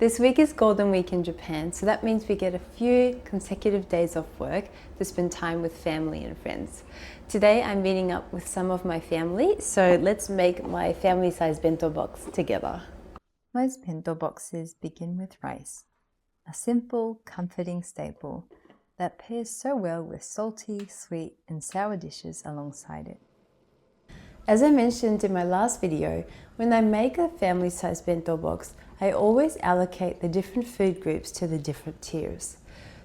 This week is Golden Week in Japan, so that means we get a few consecutive days off work to spend time with family and friends. Today I'm meeting up with some of my family, so let's make my family-sized bento box together. Most bento boxes begin with rice, a simple, comforting staple that pairs so well with salty, sweet, and sour dishes alongside it. As I mentioned in my last video, when I make a family-sized bento box, I always allocate the different food groups to the different tiers.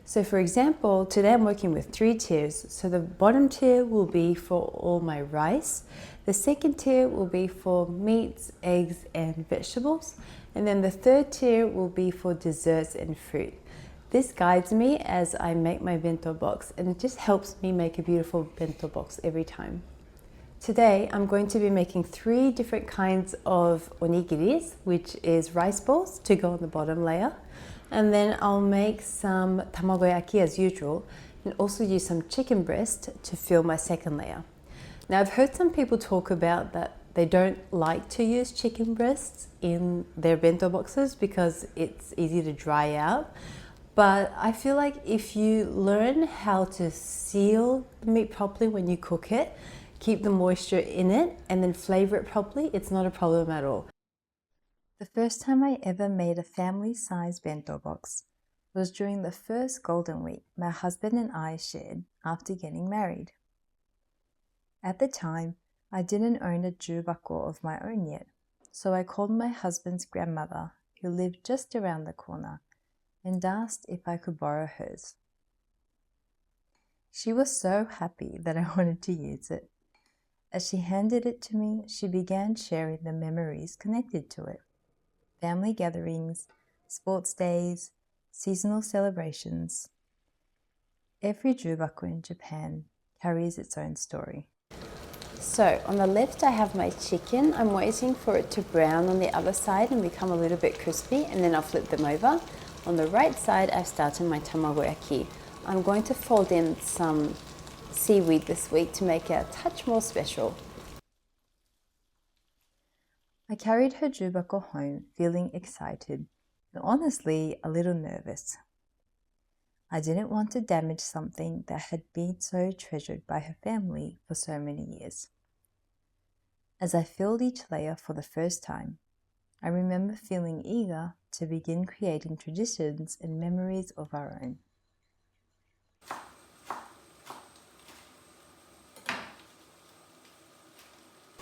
So for example, today I'm working with 3 tiers. So the bottom tier will be for all my rice, the second tier will be for meats, eggs, and vegetables, and then the third tier will be for desserts and fruit. This guides me as I make my bento box, and it just helps me make a beautiful bento box every time. Today I'm going to be making 3 different kinds of onigiris, which is rice balls to go on the bottom layer, and then I'll make some tamagoyaki as usual, and also use some chicken breast to fill my second layer. Now I've heard some people talk about that they don't like to use chicken breasts in their bento boxes because it's easy to dry out. But I feel like if you learn how to seal the meat properly when you cook it, keep the moisture in it, and then flavor it properly, it's not a problem at all. The first time I ever made a family-sized bento box was during the first Golden Week my husband and I shared after getting married. At the time, I didn't own a jubako of my own yet, so I called my husband's grandmother, who lived just around the corner, and asked if I could borrow hers. She was so happy that I wanted to use it. As she handed it to me, she began sharing the memories connected to it. Family gatherings, sports days, seasonal celebrations. Every jubako in Japan carries its own story. So on the left I have my chicken. I'm waiting for it to brown on the other side and become a little bit crispy, and then I'll flip them over. On the right side I've started my tamagoyaki. I'm going to fold in some seaweed this week to make it a touch more special. I carried her jubako home feeling excited and honestly a little nervous. I didn't want to damage something that had been so treasured by her family for so many years. As I filled each layer for the first time, I remember feeling eager to begin creating traditions and memories of our own.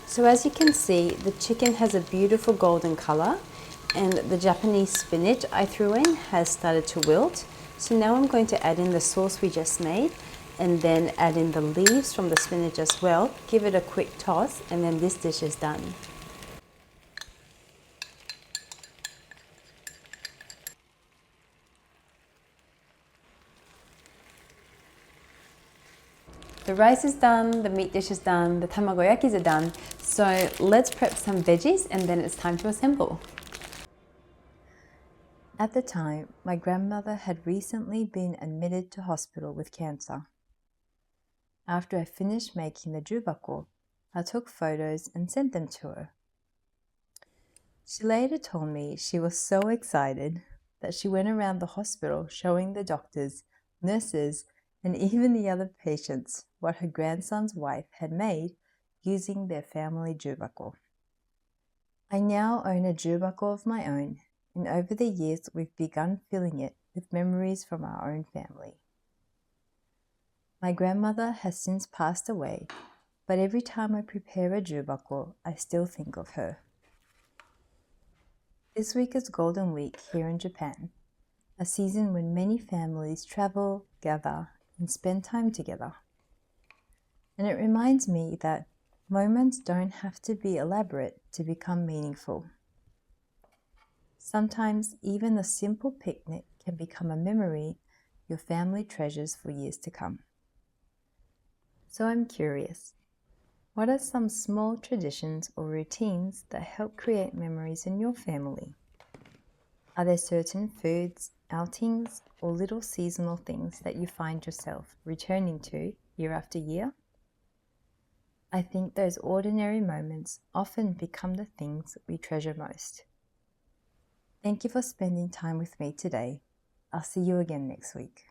So as you can see, the chicken has a beautiful golden color, and the Japanese spinach I threw in has started to wilt. So now I'm going to add in the sauce we just made, and then add in the leaves from the spinach as well, give it a quick toss, and then this dish is done. The rice is done, the meat dish is done, the tamagoyakis are done. So let's prep some veggies, and then it's time to assemble. At the time, my grandmother had recently been admitted to hospital with cancer. After I finished making the jubako, I took photos and sent them to her. She later told me she was so excited that she went around the hospital showing the doctors, nurses, and even the other patients what her grandson's wife had made using their family jubako. I now own a jubako of my own, and over the years we've begun filling it with memories from our own family. My grandmother has since passed away, but every time I prepare a jubako, I still think of her. This week is Golden Week here in Japan, a season when many families travel, gather, and spend time together. And it reminds me that moments don't have to be elaborate to become meaningful. Sometimes even a simple picnic can become a memory your family treasures for years to come. So I'm curious, what are some small traditions or routines that help create memories in your family? Are there certain foods, outings, or little seasonal things that you find yourself returning to year after year? I think those ordinary moments often become the things we treasure most. Thank you for spending time with me today. I'll see you again next week.